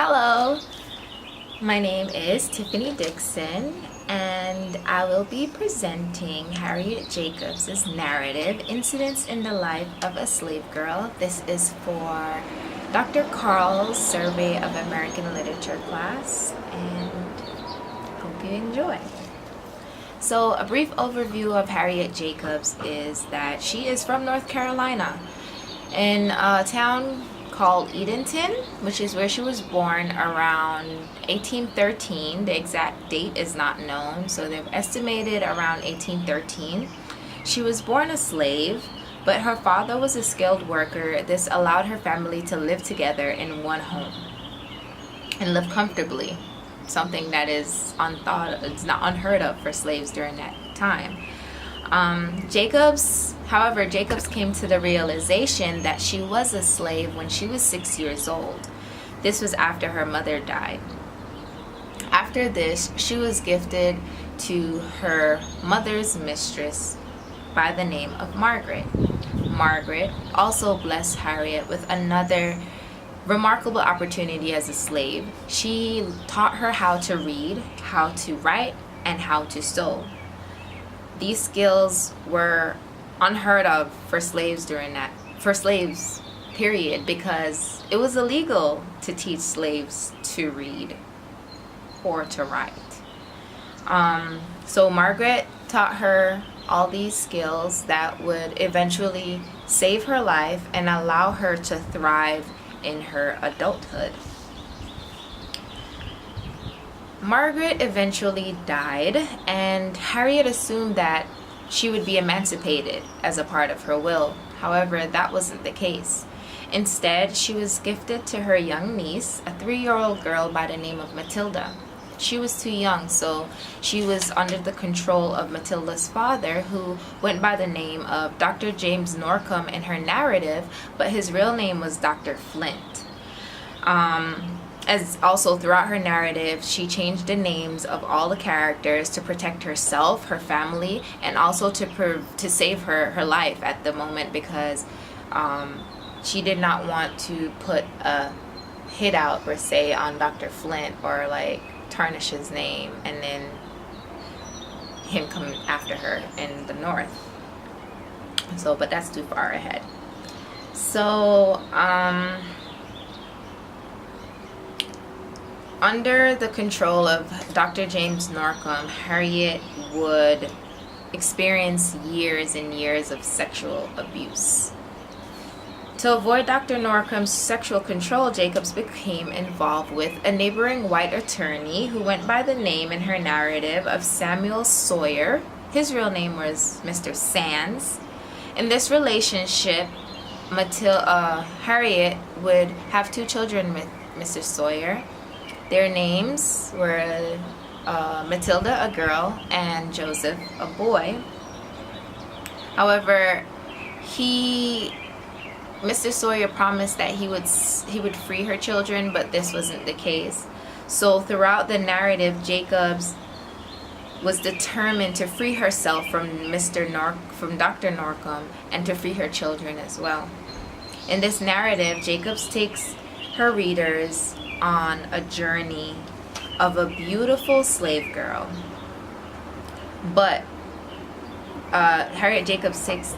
Hello, my name is Tiffany Dixon, and I will be presenting Harriet Jacobs' narrative, Incidents in the Life of a Slave Girl. This is for Dr. Carl's Survey of American Literature class, and hope you enjoy. So a brief overview of Harriet Jacobs is that she is from North Carolina, in a town called Edenton, which is where she was born around 1813. The exact date is not known, so they've estimated around 1813. She was born a slave, but her father was a skilled worker. This allowed her family to live together in one home and live comfortably, something that is it's not unheard of for slaves during that time. However, Jacobs came to the realization that she was a slave when she was 6 years old. This was after her mother died. After this, she was gifted to her mother's mistress by the name of Margaret. Margaret also blessed Harriet with another remarkable opportunity as a slave. She taught her how to read, how to write, and how to sew. These skills were unheard of for slaves period, because it was illegal to teach slaves to read or to write. So Margaret taught her all these skills that would eventually save her life and allow her to thrive in her adulthood. Margaret eventually died, and Harriet assumed that she would be emancipated as a part of her will. However, that wasn't the case. Instead, she was gifted to her young niece, a 3-year-old girl by the name of Matilda. She was too young, so she was under the control of Matilda's father, who went by the name of Dr. James Norcom in her narrative, but his real name was Dr. Flint. As also throughout her narrative, she changed the names of all the characters to protect herself, her family, and also to save her life at the moment, because she did not want to put a hit out per se on Dr. Flint, or like tarnish his name and then him come after her in the north. So, but that's too far ahead. So under the control of Dr. James Norcom, Harriet would experience years and years of sexual abuse. To avoid Dr. Norcom's sexual control, Jacobs became involved with a neighboring white attorney who went by the name in her narrative of Samuel Sawyer. His real name was Mr. Sands. In this relationship, Harriet would have 2 children with Mr. Sawyer. Their names were Matilda, a girl, and Joseph, a boy. However, Mr. Sawyer promised that he would free her children, but this wasn't the case. So throughout the narrative, Jacobs was determined to free herself from Dr. Norcom, and to free her children as well. In this narrative, Jacobs takes her readers on a journey of a beautiful slave girl. But Harriet Jacobs takes